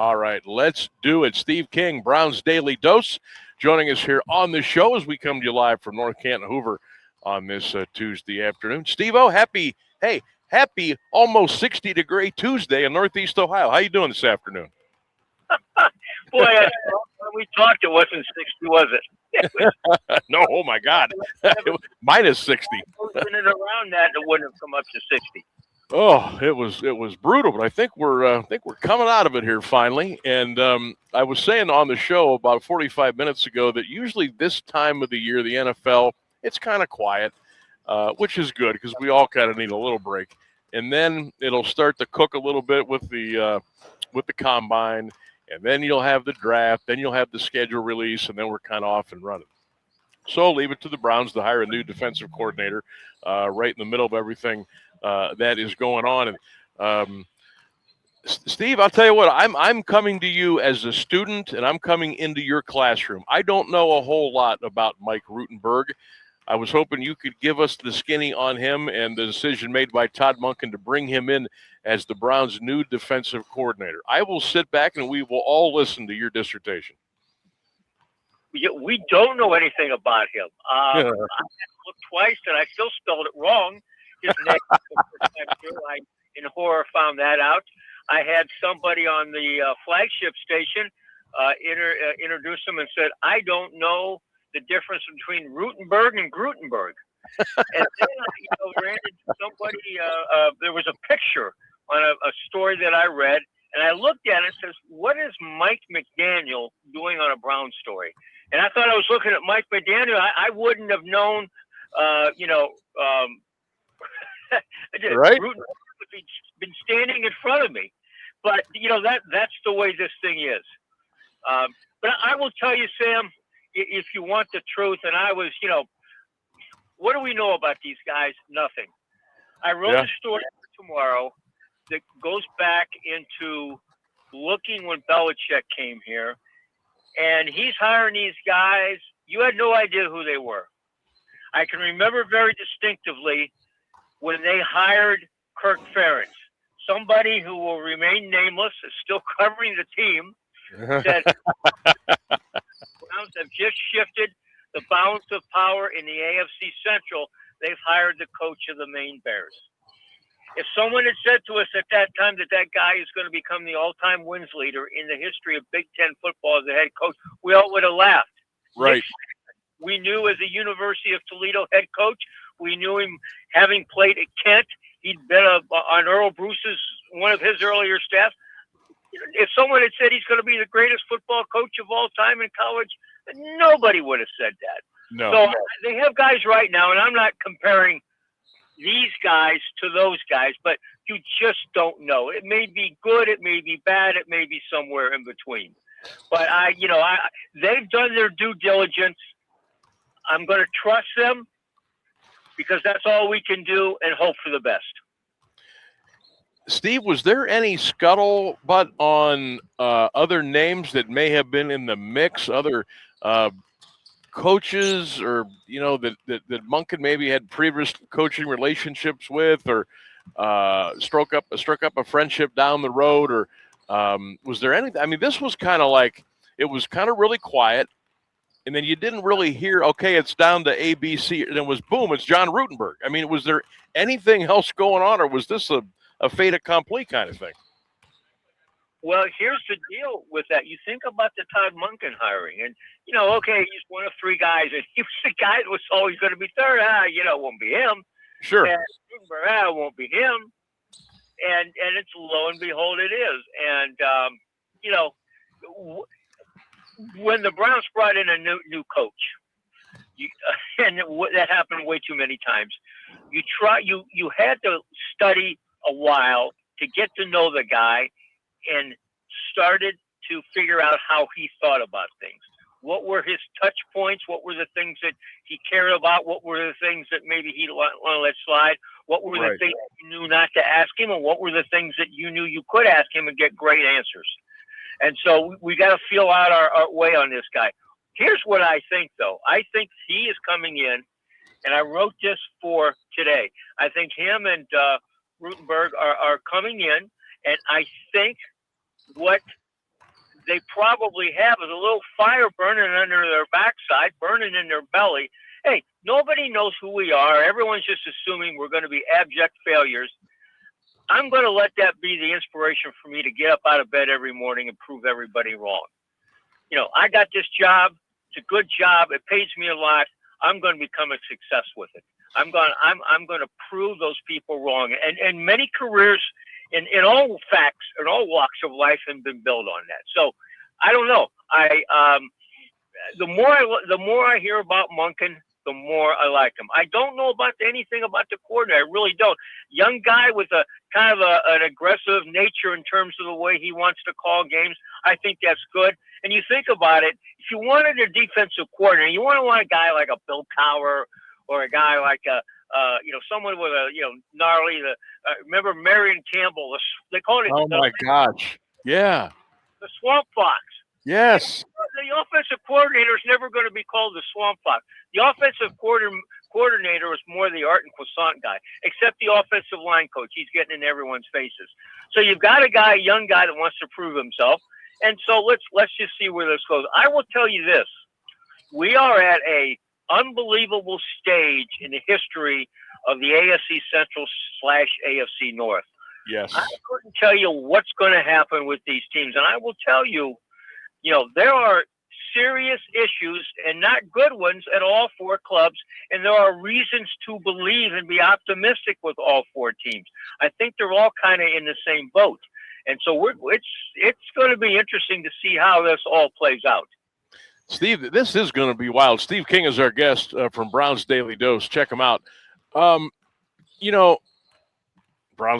All right, let's do it. Steve King, Browns Daily Dose, joining us here on the show as we come to you live from North Canton Hoover on this Tuesday afternoon. Steve-O, happy almost 60-degree Tuesday in Northeast Ohio. How you doing this afternoon? Boy, when we talked, it wasn't 60, was it? No, oh my God, minus 60. In and around that, it wouldn't have come up to 60. Oh, it was brutal, but I think we're coming out of it here finally. And I was saying on the show about 45 minutes ago that usually this time of the year, the NFL, it's kind of quiet, which is good because we all kind of need a little break. And then it'll start to cook a little bit with the combine, and then you'll have the draft, then you'll have the schedule release, and then we're kind of off and running. So leave it to the Browns to hire a new defensive coordinator right in the middle of everything that is going on. And Steve, I'll tell you what, I'm coming to you as a student, and I'm coming into your classroom. I don't know a whole lot about Mike Rutenberg. I was hoping you could give us the skinny on him and the decision made by Todd Monken to bring him in as the Browns' new defensive coordinator. I will sit back and we will all listen to your dissertation. We don't know anything about him. I looked twice and I still spelled it wrong. His name, I, in horror, found that out. I had somebody on the flagship station introduce him and said, "I don't know the difference between Rutenberg and Grutenberg." And then I ran into somebody. There was a picture on a story that I read, and I looked at it and says, "What is Mike McDaniel doing on a Brown story?" And I thought I was looking at Mike McDaniel. I wouldn't have known, right? Rutenberg if he'd been standing in front of me. But that's the way this thing is. But I will tell you, Sam, if you want the truth, and I was, what do we know about these guys? Nothing. I wrote a story for tomorrow that goes back into looking when Belichick came here, and he's hiring these guys. You had no idea who they were. I can remember very distinctively when they hired Kirk Ferentz, somebody who will remain nameless, is still covering the team, said Browns have just shifted the balance of power in the AFC Central. They've hired the coach of the Maine Bears. If someone had said to us at that time that guy is going to become the all-time wins leader in the history of Big Ten football as a head coach, we all would have laughed. Right. We knew as a University of Toledo head coach, we knew him having played at Kent. He'd been on Earl Bruce's, one of his earlier staff. If someone had said he's going to be the greatest football coach of all time in college, nobody would have said that. No. So they have guys right now, and I'm not comparing these guys to those guys, but you just don't know. It may be good, it may be bad, it may be somewhere in between. But they've done their due diligence. I'm going to trust them because that's all we can do and hope for the best. Steve, was there any scuttlebutt on other names that may have been in the mix, other coaches or, that Monken maybe had previous coaching relationships with, or struck up a friendship down the road, or was there anything? I mean, this was kind of like, it was kind of really quiet, and then you didn't really hear, okay, it's down to ABC, and it was boom, it's John Rutenberg. I mean, was there anything else going on, or was this a fait accompli kind of thing? Well, here's the deal with that. You think about the Todd Monken hiring, and, okay, he's one of three guys, and he was the guy that was always going to be third. It won't be him. Sure. And it won't be him. And it's lo and behold, it is. And, when the Browns brought in a new coach, and that happened way too many times, you had to study a while to get to know the guy and started to figure out how he thought about things. What were his touch points? What were the things that he cared about? What were the things that maybe he'd want to let slide? What were the things you knew not to ask him? And what were the things that you knew you could ask him and get great answers? And so we got to feel out our way on this guy. Here's what I think, though. I think he is coming in, and I wrote this for today. I think him and Rutenberg are coming in, and I think what they probably have is a little fire burning under their backside, burning in their belly. Hey, nobody knows who we are. Everyone's just assuming we're going to be abject failures. I'm going to let that be the inspiration for me to get up out of bed every morning and prove everybody wrong. I got this job. It's a good job. It pays me a lot. I'm going to become a success with it. I'm going to prove those people wrong. And many careers in all facts and all walks of life have been built on that. So I don't know. The more I hear about Monken, the more I like him. I don't know about anything about the coordinator. I really don't. Young guy with a kind of an aggressive nature in terms of the way he wants to call games. I think that's good. And you think about it, if you wanted a defensive coordinator, you want a guy like a Bill Cowher or a guy like someone with a gnarly. Remember Marion Campbell? They called it. Oh my gosh! Yeah. The Swamp Fox. Yes. The offensive coordinator is never going to be called the Swamp Fox. The offensive coordinator is more the art and croissant guy, except the offensive line coach. He's getting in everyone's faces. So you've got a young guy that wants to prove himself. And so let's just see where this goes. I will tell you this. We are at a unbelievable stage in the history of the AFC Central / AFC North. Yes. I couldn't tell you what's going to happen with these teams. And I will tell you, there are serious issues and not good ones at all four clubs. And there are reasons to believe and be optimistic with all four teams. I think they're all kind of in the same boat. And so it's going to be interesting to see how this all plays out. Steve, this is going to be wild. Steve King is our guest from Browns Daily Dose. Check him out. Browns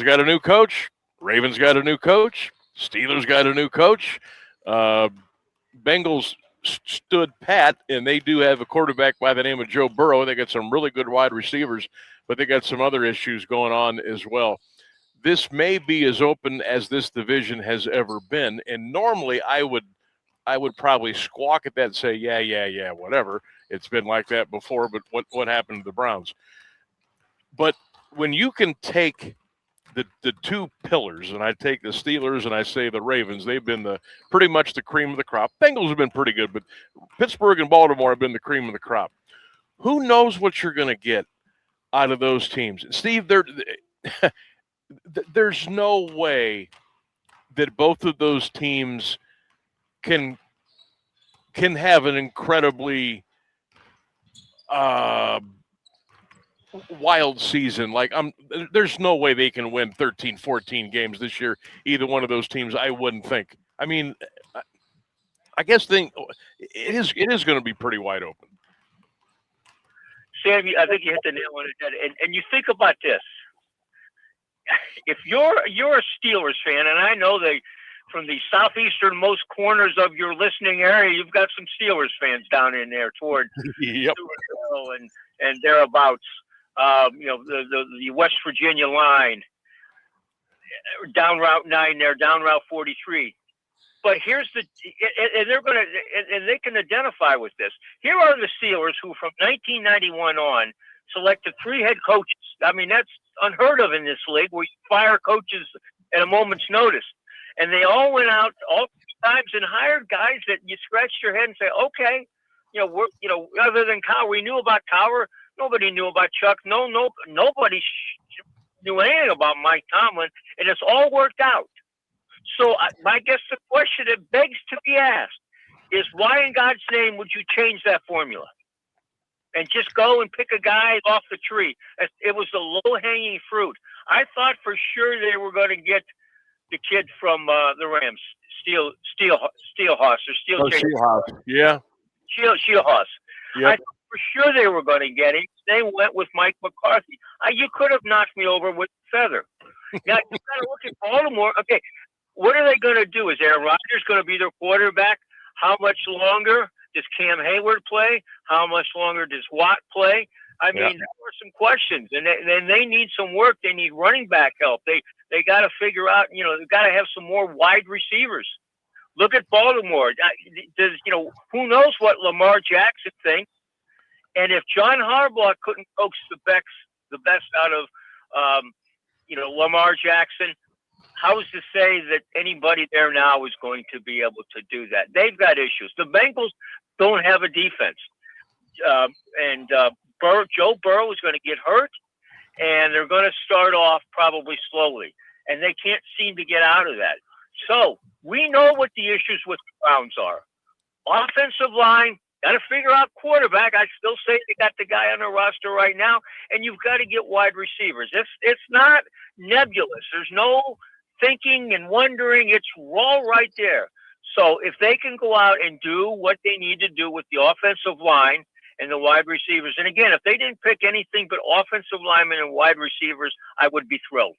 got a new coach. Ravens got a new coach. Steelers got a new coach. Bengals stood pat, and they do have a quarterback by the name of Joe Burrow. They got some really good wide receivers, but they got some other issues going on as well. This may be as open as this division has ever been, and normally I would probably squawk at that and say, yeah, whatever. It's been like that before, but what happened to the Browns? But when you can take the two pillars, and I take the Steelers and I say the Ravens, they've been pretty much the cream of the crop. Bengals have been pretty good, but Pittsburgh and Baltimore have been the cream of the crop. Who knows what you're going to get out of those teams? Steve, there's no way that both of those teams can have an incredibly wild season. There's no way they can win 13, 14 games this year. Either one of those teams, I wouldn't think. I mean, I guess it is going to be pretty wide open. Sam, I think you hit the nail on the head. And you think about this. If you're a Steelers fan, and I know from the southeasternmost corners of your listening area, you've got some Steelers fans down in there toward yep. and thereabouts. The West Virginia line, down Route 9 there, down Route 43. But here's and they can identify with this. Here are the Steelers who, from 1991 on, selected 3 head coaches. I mean, that's unheard of in this league, where you fire coaches at a moment's notice. And they all went out all 3 times and hired guys that you scratched your head and say, okay, other than Cowher, we knew about Cowher. Nobody knew about Chuck. Nobody knew anything about Mike Tomlin, and it's all worked out. So I guess the question that begs to be asked is, why in God's name would you change that formula and just go and pick a guy off the tree? It was the low-hanging fruit. I thought for sure they were going to get the kid from the Rams, Steelhouse. Yeah. Steelhouse. Yep. I thought for sure they were going to get him. They went with Mike McCarthy. You could have knocked me over with a feather. Now, you got to look at Baltimore. Okay, what are they going to do? Is Aaron Rodgers going to be their quarterback? How much longer does Cam Hayward play? How much longer does Watt play? I mean, there are some questions, and they need some work. They need running back help. They got to figure out, they've got to have some more wide receivers. Look at Baltimore. Who knows what Lamar Jackson thinks? And if John Harbaugh couldn't coax the best out of, Lamar Jackson, how's to say that anybody there now is going to be able to do that? They've got issues. The Bengals don't have a defense. Joe Burrow is going to get hurt, and they're going to start off probably slowly, and they can't seem to get out of that. So we know what the issues with the Browns are. Offensive line, got to figure out quarterback. I still say they got the guy on the roster right now, and you've got to get wide receivers. It's not nebulous. There's no thinking and wondering. It's all right there. So if they can go out and do what they need to do with the offensive line and the wide receivers, and again, if they didn't pick anything but offensive linemen and wide receivers, I would be thrilled,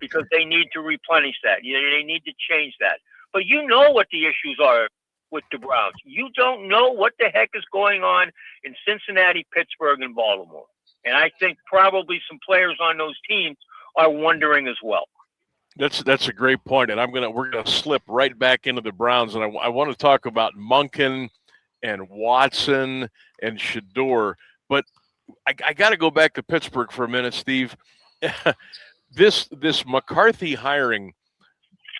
because they need to replenish that. They need to change that. But you know what the issues are with the Browns. You don't know what the heck is going on in Cincinnati, Pittsburgh, and Baltimore. And I think probably some players on those teams are wondering as well. That's a great point, and we're gonna slip right back into the Browns, and I want to talk about Monken and Watson and Shador, but I got to go back to Pittsburgh for a minute, Steve. This McCarthy hiring,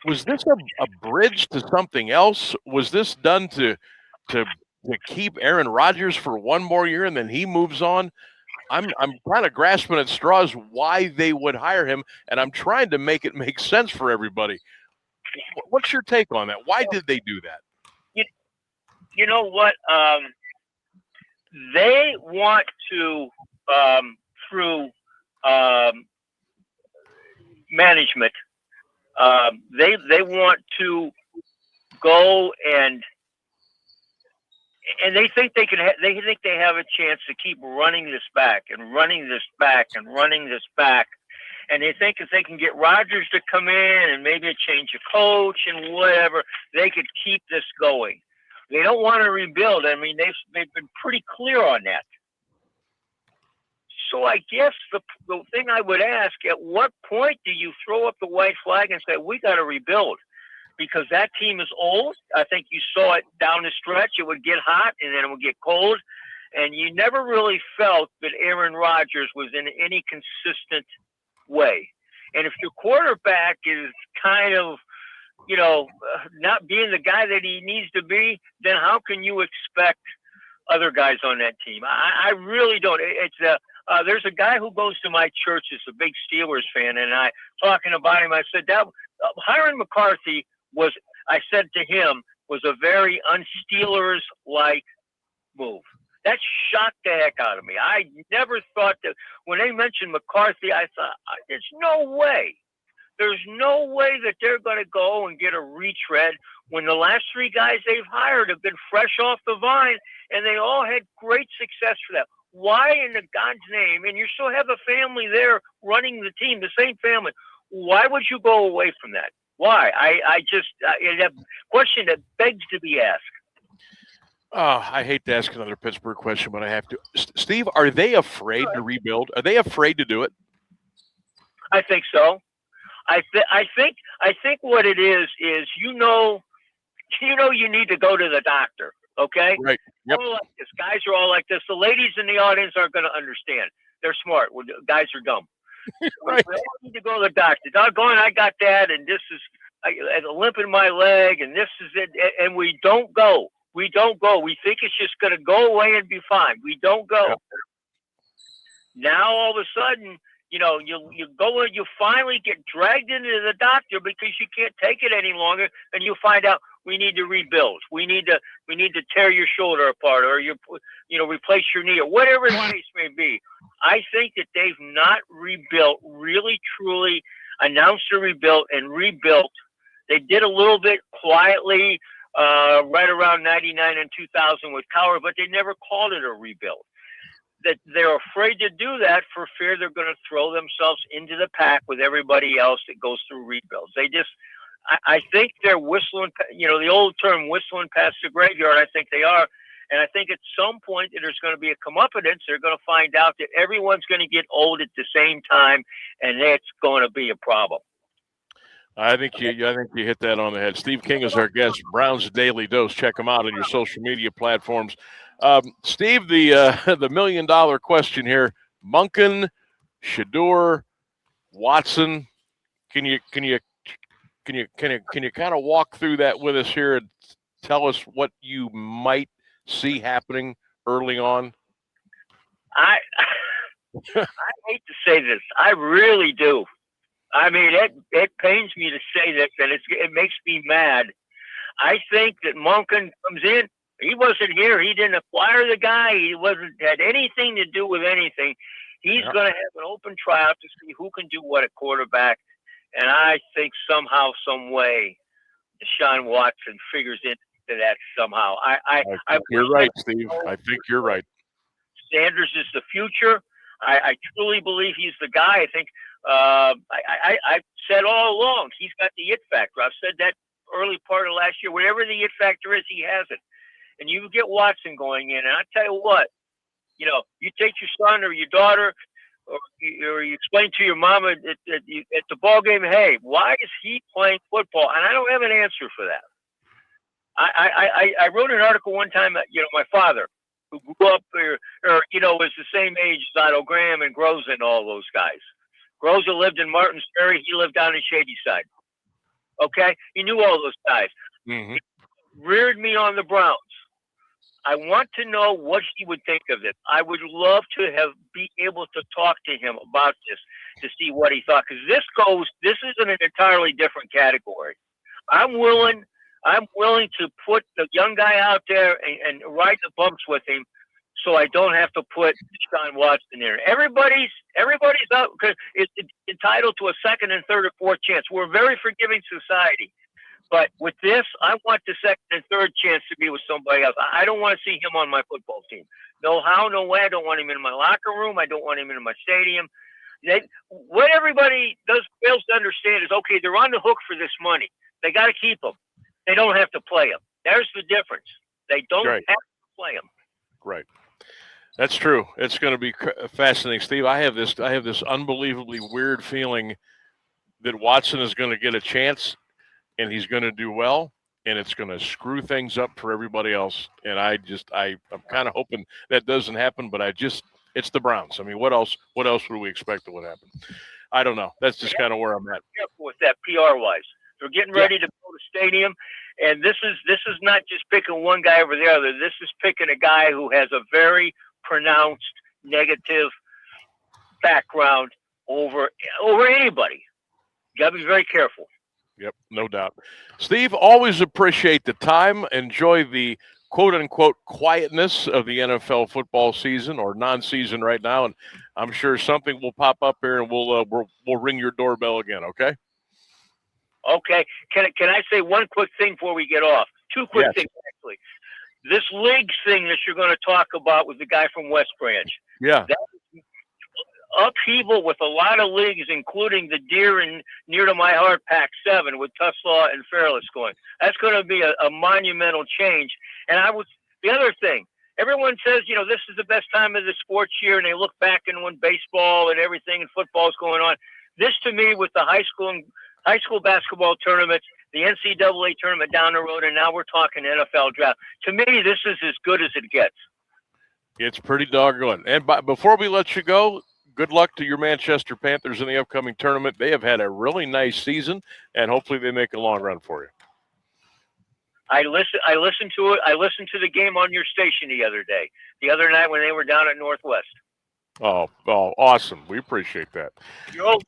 was this a bridge to something else? Was this done to keep Aaron Rodgers for one more year and then he moves on? I'm kind of grasping at straws why they would hire him, and I'm trying to make it make sense for everybody. What's your take on that? Why did they do that? You know what? They want to, through management, they want to go and they think they can. They think they have a chance to keep running this back and running this back and running this back, and they think if they can get Rodgers to come in and maybe a change of coach and whatever, they could keep this going. They don't want to rebuild. I mean, they've been pretty clear on that. So I guess the thing I would ask, at what point do you throw up the white flag and say, we got to rebuild? Because that team is old. I think you saw it down the stretch. It would get hot and then it would get cold. And you never really felt that Aaron Rodgers was in any consistent way. And if your quarterback is kind of, not being the guy that he needs to be, then how can you expect other guys on that team? I really don't. There's a guy who goes to my church, is a big Steelers fan, and talking about him, I said that hiring McCarthy was a very un-Steelers-like move. That shocked the heck out of me. I never thought that when they mentioned McCarthy, I thought, there's no way. There's no way that they're going to go and get a retread when the last three guys they've hired have been fresh off the vine, and they all had great success for that. Why in the God's name, and you still have a family there running the team, the same family, why would you go away from that? Why? It's a question that begs to be asked. I hate to ask another Pittsburgh question, but I have to. Steve, are they afraid to rebuild? Are they afraid to do it? I think so. I think what it is you need to go to the doctor. Okay. Right. Yep. Like this. Guys are all like this. The ladies in the audience aren't going to understand. They're smart. Guys are dumb. Right. We all need to go to the doctor. Doggone, I got that, and this is a limp in my leg, and this is it. And we don't go. We don't go. We think it's just going to go away and be fine. We don't go. Yep. Now all of a sudden, you go and you finally get dragged into the doctor because you can't take it any longer, and you find out we need to rebuild. We need to tear your shoulder apart, or replace your knee, or whatever the case may be. I think that they've not rebuilt, really truly announced a rebuild and rebuilt. They did a little bit quietly right around 99 and 2000 with Cowher, but they never called it a rebuild. That they're afraid to do that for fear they're going to throw themselves into the pack with everybody else that goes through rebuilds. I think they're whistling, the old term whistling past the graveyard. I think they are. And I think at some point that there's going to be a comeuppance. They're going to find out that everyone's going to get old at the same time, and that's going to be a problem. I think you hit that on the head. Steve King is our guest. Browns Daily Dose. Check him out on your social media platforms. Steve, the $1 million question here: Monken, Shador, Watson. Can you Can you kind of walk through that with us here and tell us what you might see happening early on? I I hate to say this. I really do. I mean, it pains me to say this, and it makes me mad. I think that Monken comes in. He wasn't here. He didn't acquire the guy. He wasn't had anything to do with anything. He's going to have an open tryout to see who can do what at quarterback. And I think somehow, some way, Deshaun Watson figures into that somehow. I think you're right, Steve. I think you're right. Sanders is the future. I truly believe he's the guy. I think I've said all along he's got the it factor. I've said that early part of last year. Whatever the it factor is, he has it. And you get Watson going in, and I tell you what, you take your son or your daughter, or you explain to your mom at the ball game, hey, why is he playing football? And I don't have an answer for that. I wrote an article one time. My father, who grew up or was the same age as Otto Graham and Groza and all those guys. Groza lived in Martins Ferry. He lived down in Shadyside. Okay, he knew all those guys. Mm-hmm. He reared me on the Browns. I want to know what he would think of it. I would love to be able to talk to him about this to see what he thought, because this is in an entirely different category. I'm willing to put the young guy out there and ride the bumps with him, so I don't have to put Deshaun Watson there. Everybody's out because it's entitled to a second and third or fourth chance. We're a very forgiving society. But with this, I want the second and third chance to be with somebody else. I don't want to see him on my football team. No how, no way. I don't want him in my locker room. I don't want him in my stadium. What everybody fails to understand is, okay, they're on the hook for this money. They got to keep him. They don't have to play him. There's the difference. They don't have to play him. Right. That's true. It's going to be fascinating, Steve. I have this unbelievably weird feeling that Watson is going to get a chance. And he's going to do well, and it's going to screw things up for everybody else. And I'm kind of hoping that doesn't happen, but it's the Browns. I mean, what else would we expect that would happen? I don't know. That's just kind of where I'm at. Careful with that PR-wise. They're getting ready to build a stadium, and this is not just picking one guy over the other. This is picking a guy who has a very pronounced negative background over anybody. You got to be very careful. Yep, no doubt. Steve, always appreciate the time. Enjoy the quote-unquote quietness of the NFL football season or non-season right now, and I'm sure something will pop up here, and we'll ring your doorbell again, okay? Okay. Can I say one quick thing before we get off? Two quick things, actually. This league thing that you're going to talk about with the guy from West Branch. Yeah. That is upheaval with a lot of leagues, including the dear and near to my heart Pac-7 with Tuslaw and Fairless going. That's going to be a monumental change. And the other thing, everyone says, this is the best time of the sports year, and they look back and when baseball and everything and football is going on. This, to me, with the high school basketball tournaments, the NCAA tournament down the road, and now we're talking NFL draft. To me, this is as good as it gets. It's pretty doggone. And before we let you go, good luck to your Manchester Panthers in the upcoming tournament. They have had a really nice season, and hopefully they make a long run for you. I listened to it. I listened to the game on your station the other night when they were down at Northwest. Oh, awesome. We appreciate that. Your old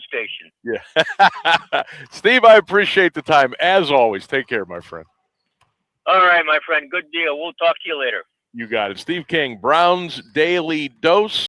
station. Yeah. Steve, I appreciate the time. As always, take care, my friend. All right, my friend. Good deal. We'll talk to you later. You got it. Steve King, Browns Daily Dose.